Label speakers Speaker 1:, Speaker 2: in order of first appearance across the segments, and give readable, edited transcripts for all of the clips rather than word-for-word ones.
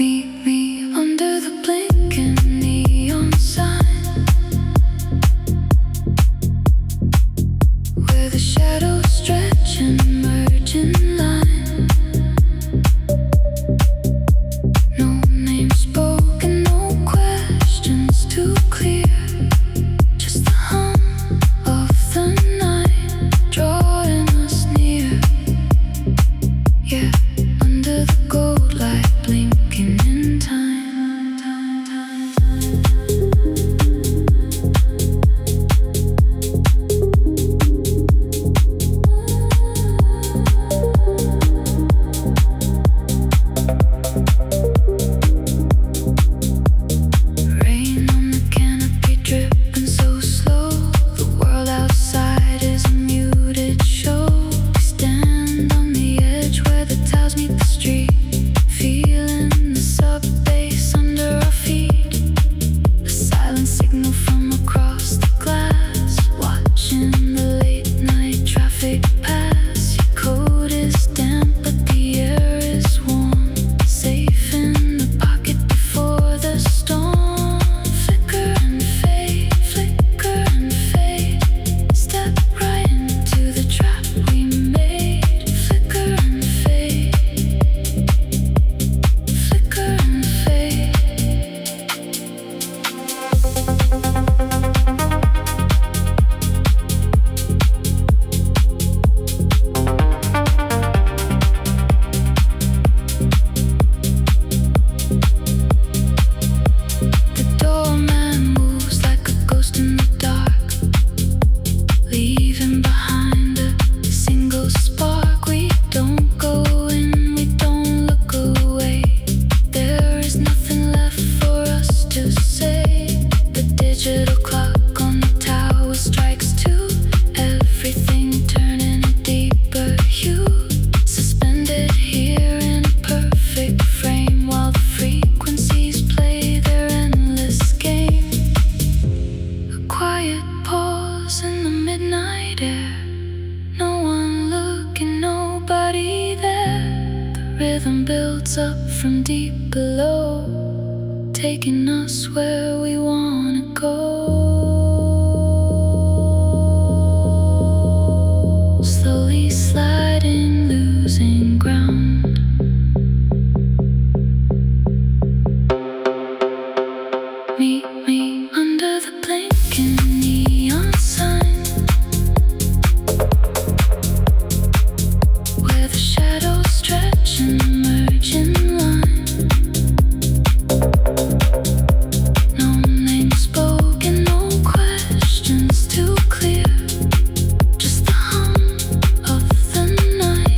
Speaker 1: Meet me under the blinking neon sign, where the shadows stretch and merge in line. No name spoken, no questions too clear, just the hum of the night drawing us near. Yeah, under the gold light blinking in time. Rain on the canopy dripping so slow. The world outside is a muted show. We stand on the edge where the tiles meet the street, feeling the sub bass under our feet. A silent signal from across the glass, watching the late night traffic pass. Your coat is damp but the air is warm, safe in the pocket before the storm. Flicker and fade, flicker and fade. Step right into the trap we made. Flicker and fade, flicker and fade. The doorman moves like a ghost in the dark, leaving behind a single spark. We don't go in, we don't look away. There is nothing left for us to say. The digital clock on the tower strikes two, everything turning a deeper hue. Suspended here in a perfect frame while the frequencies play their endless game. A quiet pause in the midnight air. No one looking, nobody there. The rhythm builds up from deep below, taking us where we wanna go. Slowly sliding, losing ground. Meet me under the blinking neon sign, where the shadows stretch and merge in line. No name spoken, no questions too clear, just the hum of the night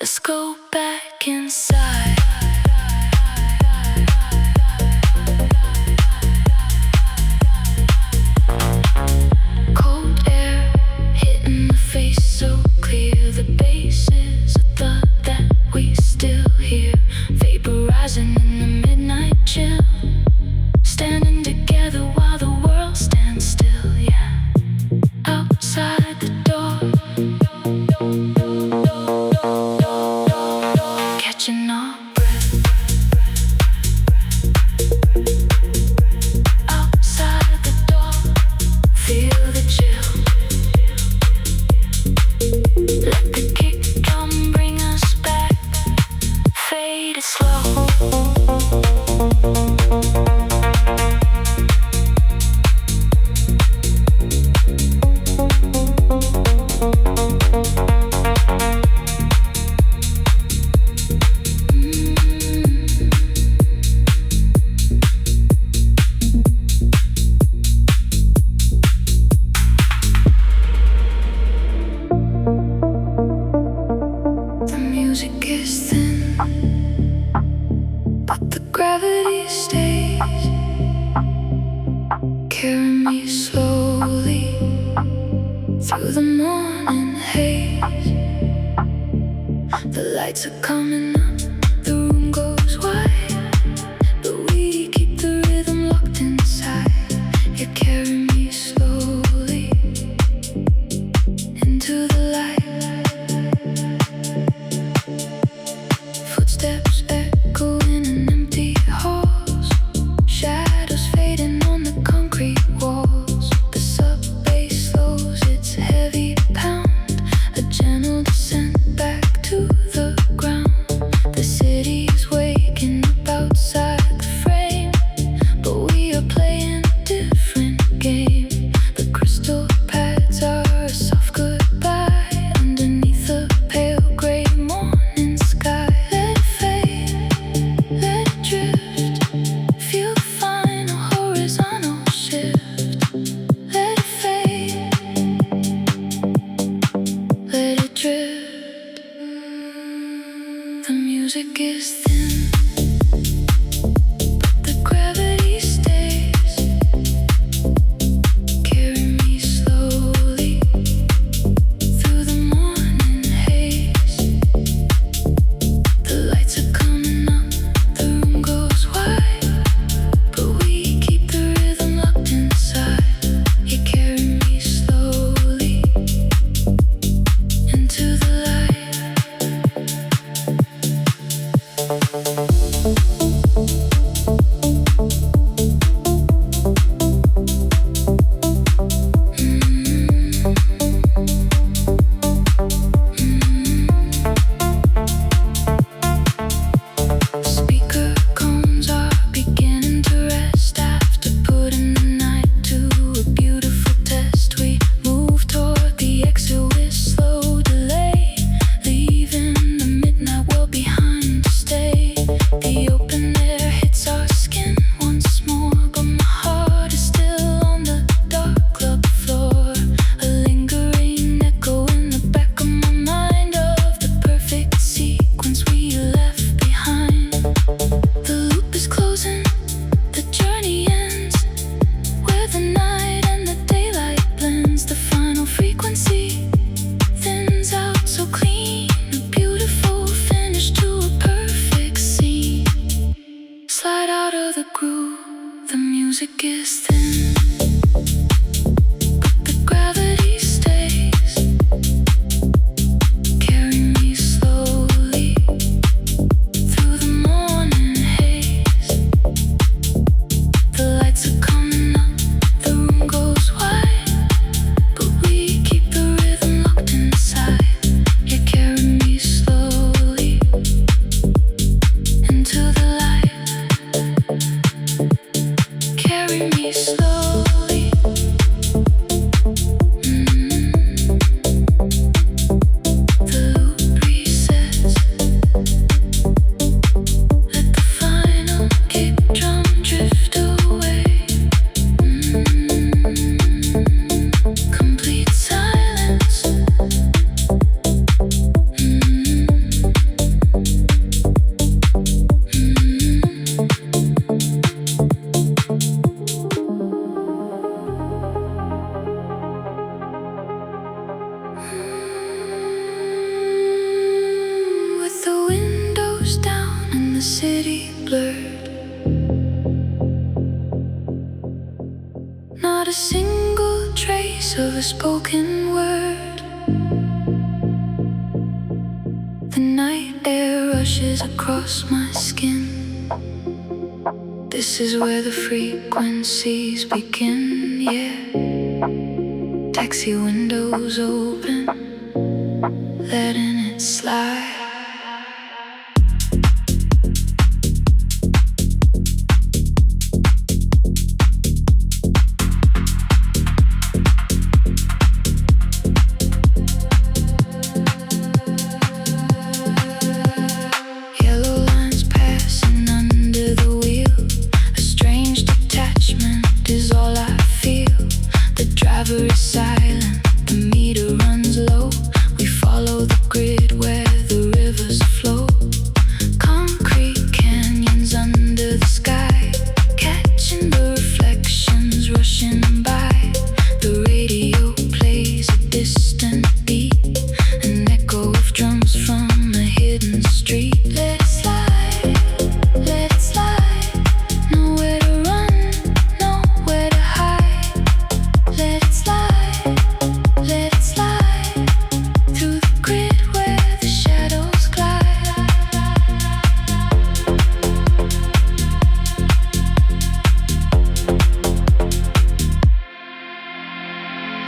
Speaker 1: Let's go back inside. Cold air hitting the face so clear. The bass is a thought that we still hear, vaporizing in the midnight chill. Standing together while the world stands still, yeah. Outside the door, catching our breath. Outside the door, feel the chill. Let the kick drum bring us back. Fade it slow. Music is thin, but the gravity stays. Carry me slowly through the morning haze. The lights are coming up, the room goes wide, but we keep the rhythm locked inside. You carry me slowly into the light. Footsteps echoing in empty halls, shadows fading on the concrete walls. The subway slows its heavy pound, a gentle descent back to the ground. The city's waking up outside the frame, but we are playing a different game. The crystal pads are a soft goodbye underneath the pale gray morning sky. Let it fade, let it drift. Feel the final horizontal shift. Let it fade, let it drift. The music is thin, but the gravity stays. Carry me slowly through the morning haze. The lights are coming up, the room goes wide, but we keep the rhythm locked inside. You carry me slowly into the light. spoken word. The night air rushes across my skin. This is where the frequencies begin, yeah. Taxi windows open, letting it slide.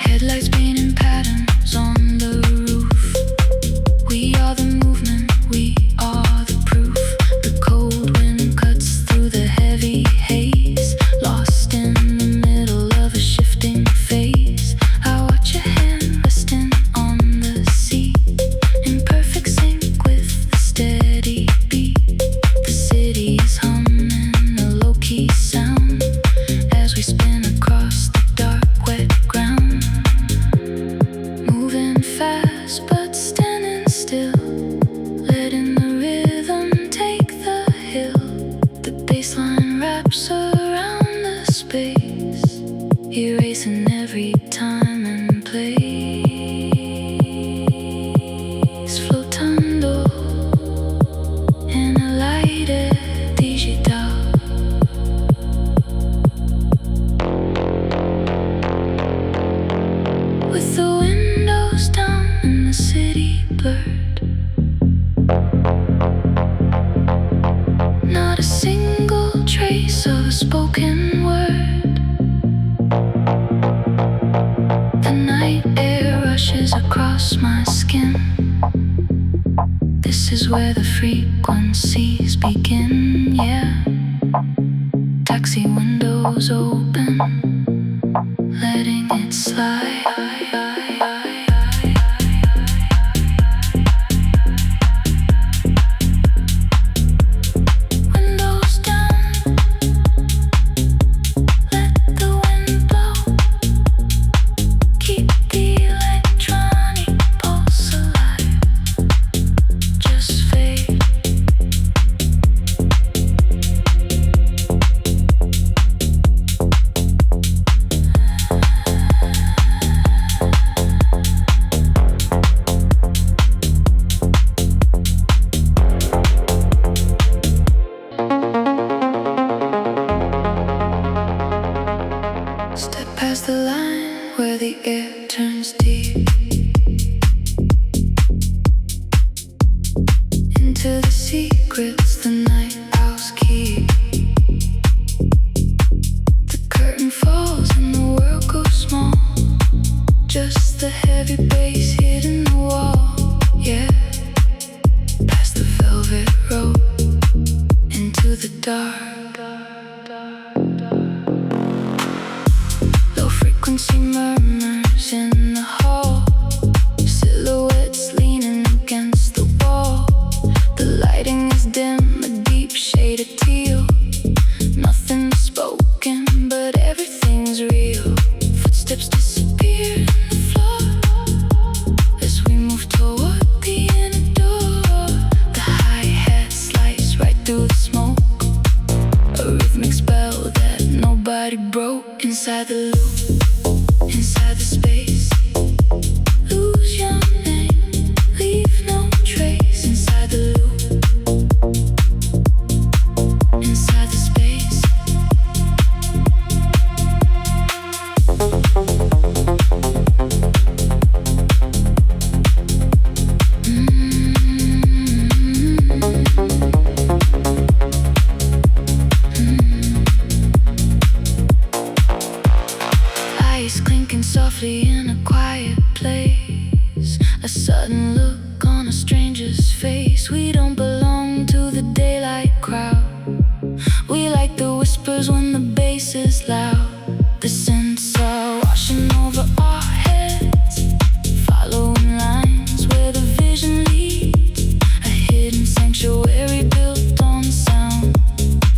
Speaker 1: Headlights painting patterns on the roof. We are the movement, we are the proof. The cold wind cuts through the heavy haze, lost in the middle of a shifting phase. I watch your hand resting on the seat, in perfect sync with the steady beat. The city is humming a low-key sound as we spin across the dark, wet ground. Moving fast but standing still, letting the rhythm take the hill. The bassline wraps around the space, erasing every time and place. Flotando in a lighted digital. With the windows down and the city blurred, not a single trace of a spoken word. The night air rushes across my skin. This is where the frequencies begin, yeah. Taxi windows open, letting it slide. Windows down, let the wind blow. Keep the electronic pulse alive. Just fade. Step past the line where the air turns deep, into the secrets the night owls keep. The curtain falls and the world goes small, just the heavy bass hitting the wall, yeah. Past the velvet rope, into the dark. Low frequency murmurs in the hall, silhouettes leaning against the wall. The lighting is dim, a deep shade of teal. Nothing's spoken, but everything's real. Footsteps disappear in the floor as we move toward the inner door. The hi-hat slice right through the smoke, a rhythmic spell that nobody broke. Inside the loop, inside anxious face. We don't belong to the daylight crowd. We like the whispers when the bass is loud. The synths are washing over our heads, following lines where the vision leads. A hidden sanctuary built on sound,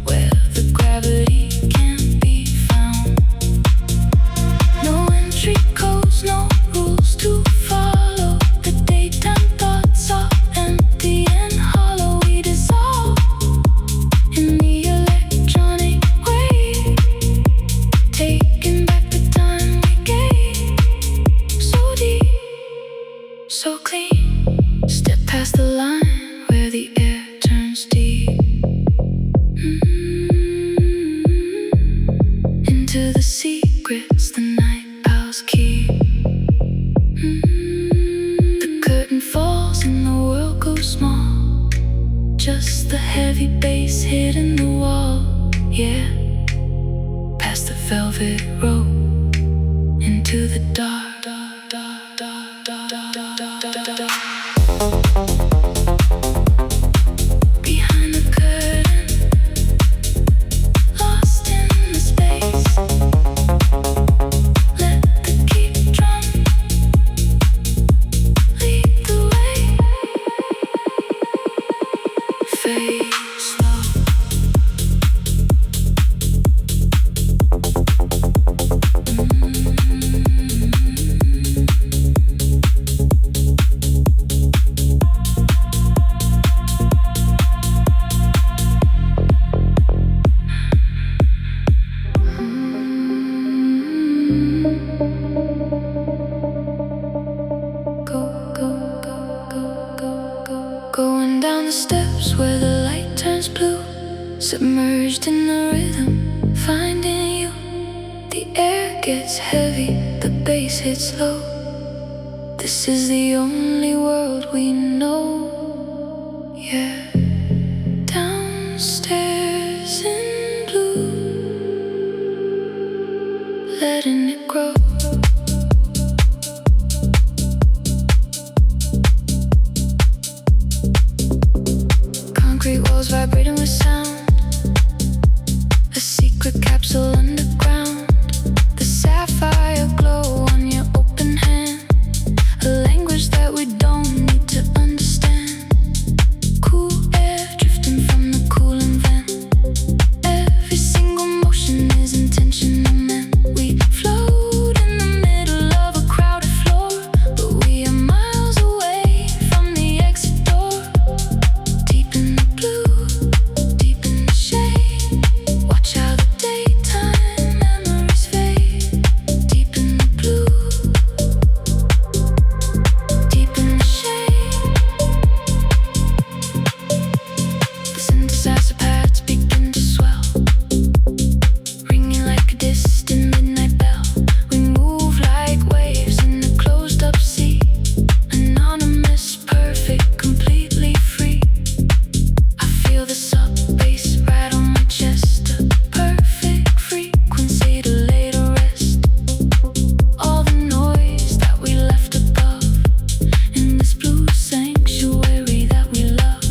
Speaker 1: where the gravity can't be found. No entry codes, no rules to follow. The daytime thoughts are empty and hollow. We dissolve in the electronic wave, taking back the time we gave. So deep, so clean, step past the line where the air turns deep. Into the secrets the night owls keep. The curtain falls and the world goes small. Just the heavy bass hitting the wall. Yeah, past the velvet rope into the dark. Behind the curtain, lost in the space. Let the kick drum lead the way. Fade slow. Going down the steps where the light turns blue, submerged in the rhythm, finding you. The air gets heavy, the bass hits low. This is the only world we know. Yeah, downstairs in blue, letting it grow. Concrete walls vibrating with sound, a secret capsule underground. The sapphire glow on your open hand, a language that we don't need to understand. Cool air drifting from the cooling vent. Every single motion is intentional, man. We float in the middle of a crowded floor, but we are miles away from the exit door. Deep in the blue, deep in the shade, watch how the daytime memories fade. Deep in the blue, deep in the shade. The synthesizer pads begin to swell, ringing like a distant midnight bell. We move like waves in a closed up sea, anonymous, perfect, completely free. I feel the sub-bass right on my chest, a perfect frequency to lay to rest all the noise that we left above in this blue sanctuary that we love.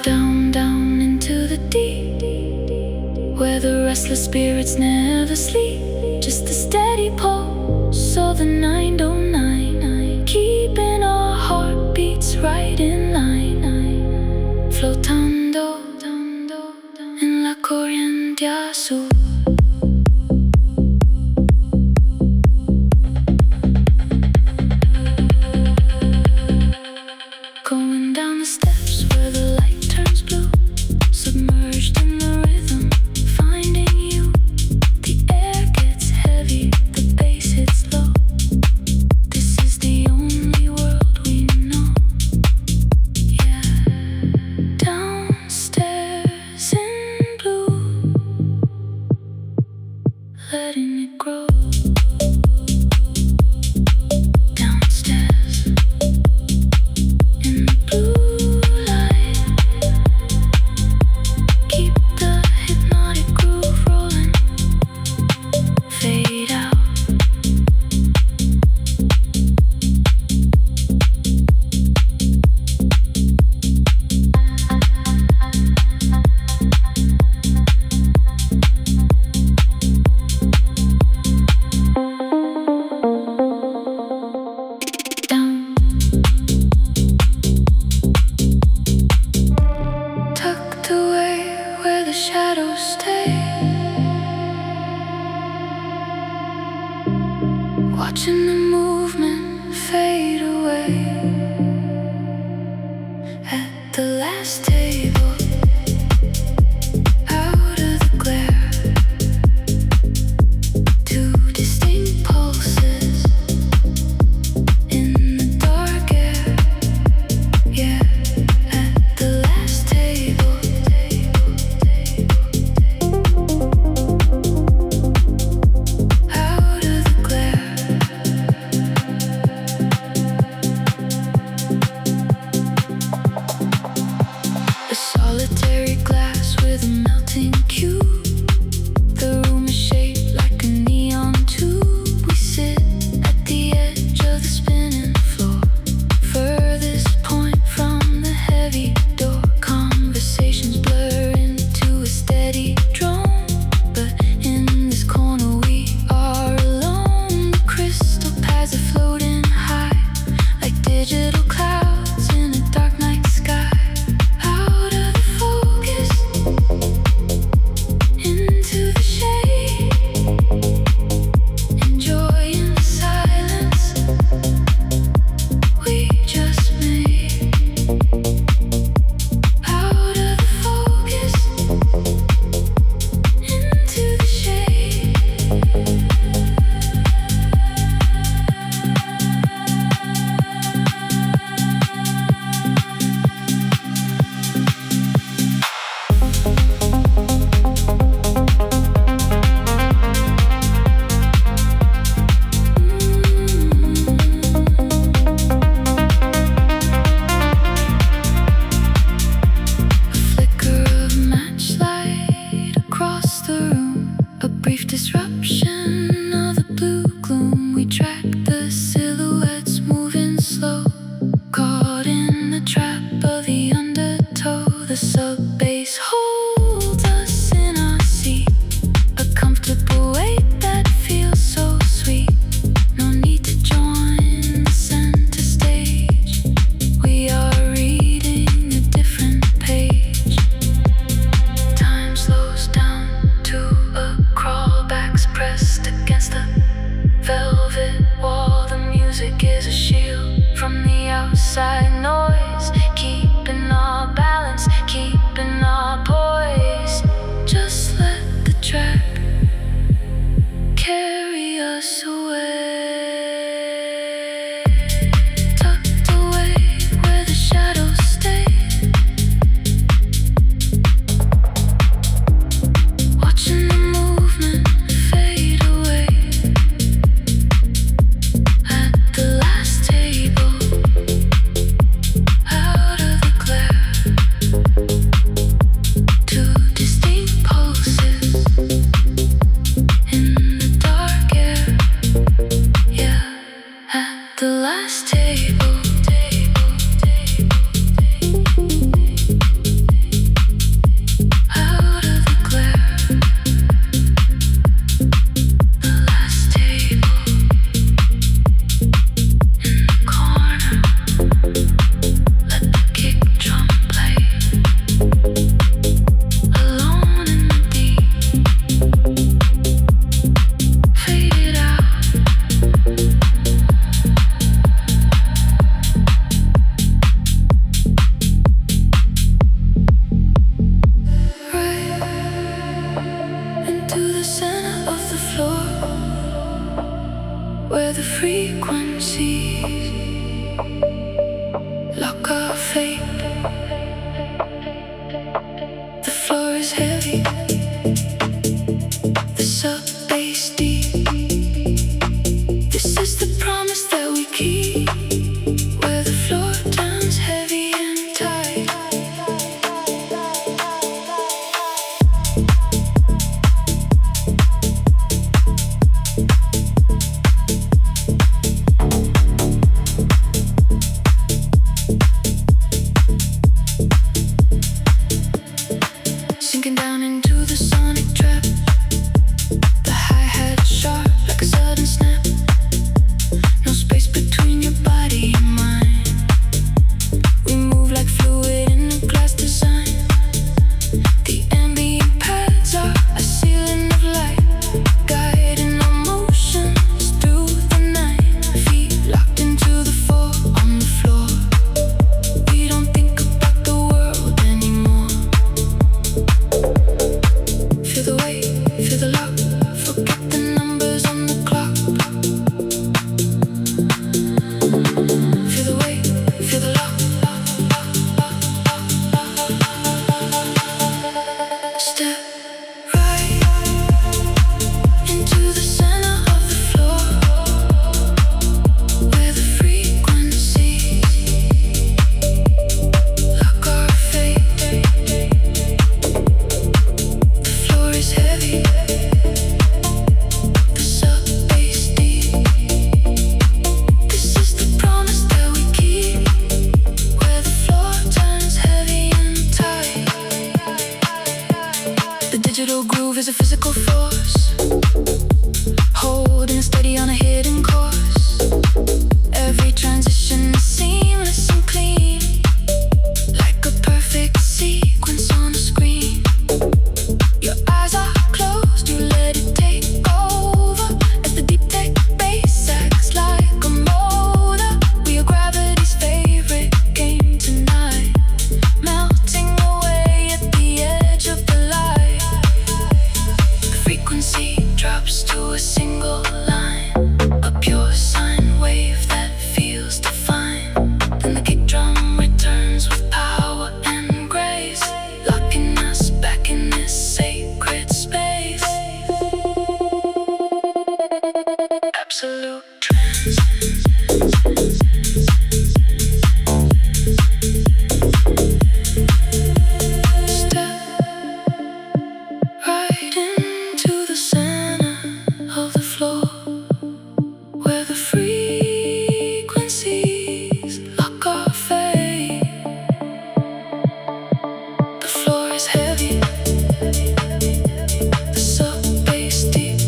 Speaker 1: Down, down into the deep, where the restless spirits never sleep. Just a steady pulse of the 909, keeping our heartbeats right in line. Flotando en la corriente azul. Going down the steps where the light turns blue, submerged in the rhythm, finding you. The air fate. The floor is heavy, the sub bass deep. This is the promise that we keep, where the floor turns heavy and tight. Sinking down into the sonic trap, the hi-hat sharp like a sudden snap. No space between your body and mine. We move like fluid in a glass design. The ambient pads are a ceiling of light, guiding our motions through the night. Feet locked into the four on the floor. We don't think about the world anymore. Feel the weight, feel the lock. Forget the numbers on the clock. Feel the weight, feel the lock. Step right into the center of the floor, where the frequencies lock our fate. The floor is heavy, the sub bass deep. This is the promise that we keep, where the floor turns heavy and tight. The digital groove is a physical force, holding steady on a hidden course. Every transition is seamless and clean, like a perfect sequence on a screen. Your eyes are closed, you let it take over, as the deep tech bass acts like a motor. We are gravity's favorite game tonight, melting away at the edge of the light. The frequency drops to a single line, a pure sine wave that feels divine. Then the kick drum returns with power and grace, locking us back in this sacred space. Absolute trance. Step right into the center of the floor, where the frequencies lock our fate. The floor is heavy, the sub bass deep.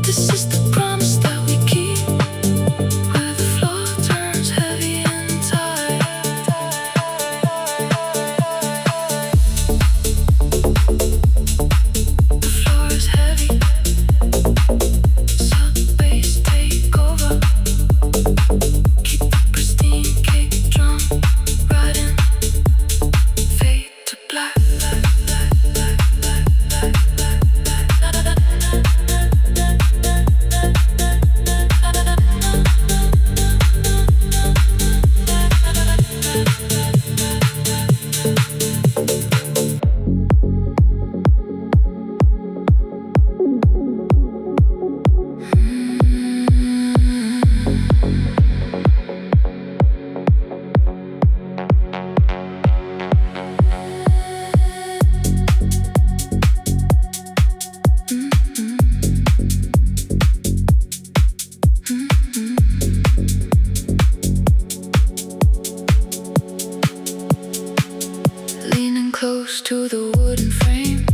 Speaker 1: This is the promise that we keep, where the floor turns heavy and tight. The floor is heavy, sub bass take over. Keep the pristine kick drum riding, fade to black. Leaning close to the wooden frame,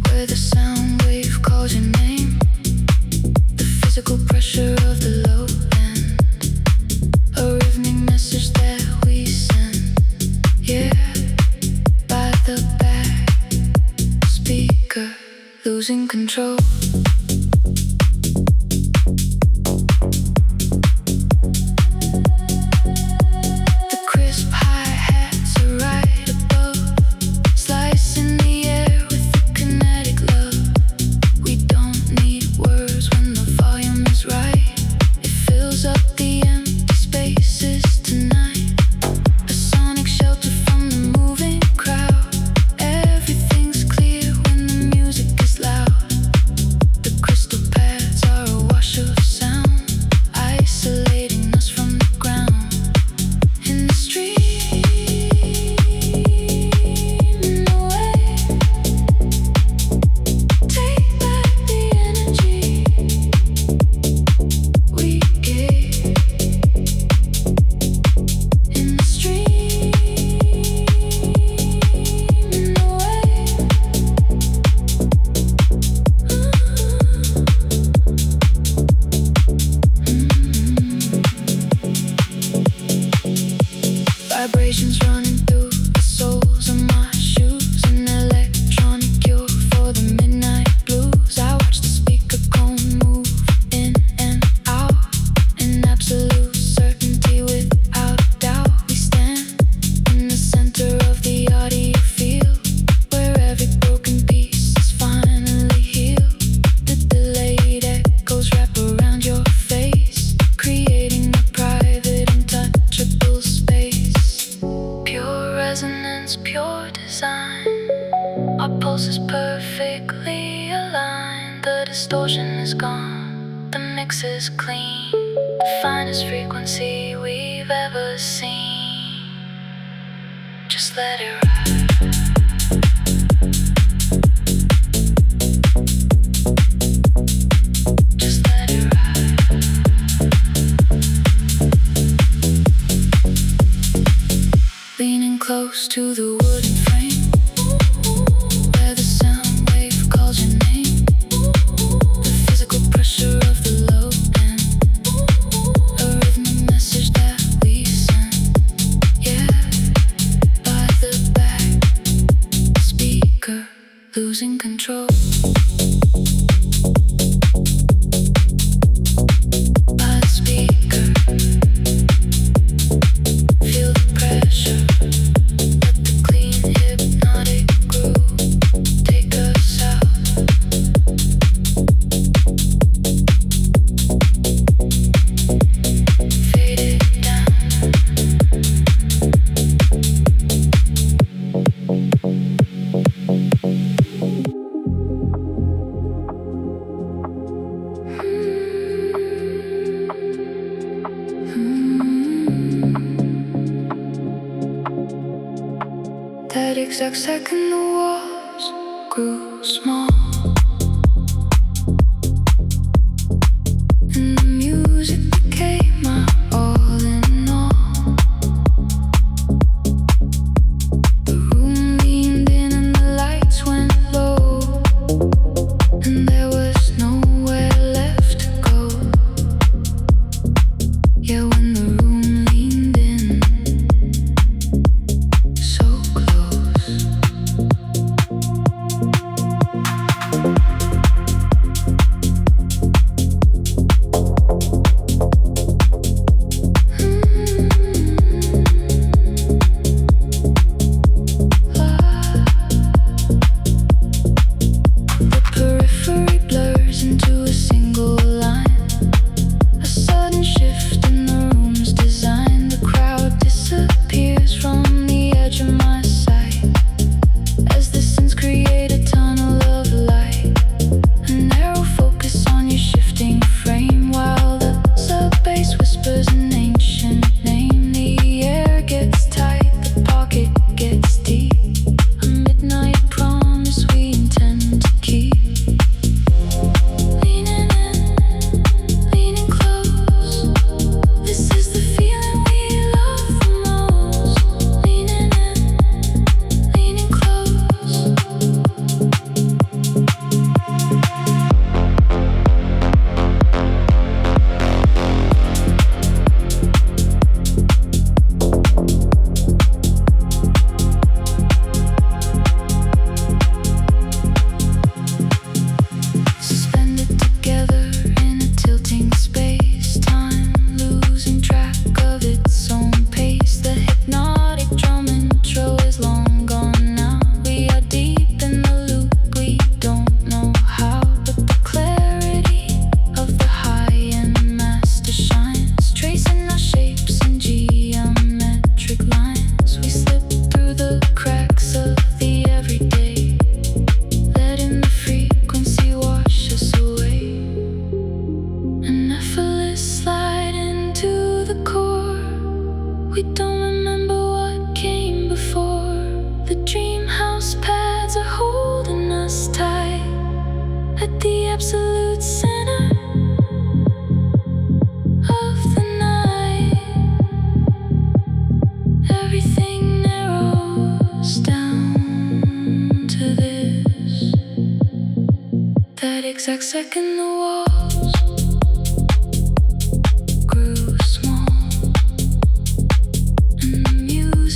Speaker 1: where the sound wave calls your name. The physical pressure of the low end, a rhythmic message that we send. Yeah, by the back speaker, losing control. The crisp hi-hats are right above, slicing the air with the kinetic love. We don't need words when the volume is right. It fills up the empty spaces tonight. Vibrations running through the soles of my shoes. An electronic cure for the midnight blues. I watch the speaker cone move in and out in absolute certainty without a doubt. We stand in the center of the audio field, where every broken piece is finally healed. The delayed echoes wrap around your face, creating a private, untouchable space. Pure resonance, pure design. Our pulses perfectly aligned. The distortion is gone, the mix is clean. The finest frequency we've ever seen. Just let it ride. Just let it ride. Leaning close to the wooden frame, where the sound wave calls your name. The physical pressure of the low end, a rhythmic message that we send. Yeah, by the back speaker, losing control. By the speaker, feel the pressure. Let the clean hypnotic groove take us out. Fade it down. That exact second the walls grew small, and the music became my all in all. The room leaned in and the lights went low, and there was nowhere left to go. Yeah, when the room leaned in so close. The periphery blurs into a single line. A sudden shift in the room's design. The crowd disappears from the edge of my sight, as the synths create a tunnel of light. A narrow focus on your shifting frame, while the sub-bass whispers an ancient name. The air gets tight, the pocket gets deep. A midnight promise we intend to keep. Leaning in, leaning close. This is the feeling we love the most. Leaning in, leaning close. Suspended together in a tilting space-time, losing track of its own pace. The hypnotic drum intro is long gone now. We are deep in the loop, we don't know how, but the clarity of the high-end master shines, tracing our shapes in geometric lines. We slip through the cracks of the everyday, letting the frequency wash us away. An effortless slide into the core. We don't remember what came before. The dream house pads are holding us tight at the absolute center of the night. Everything narrows down to this. That exact second the walls grew small, and the music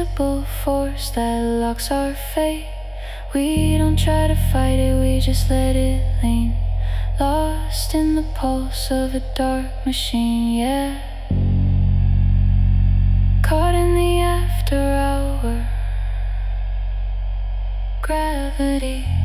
Speaker 1: invisible force that locks our fate. We don't try to fight it, we just let it lean. Lost in the pulse of a dark machine, yeah. Caught in the after hour gravity.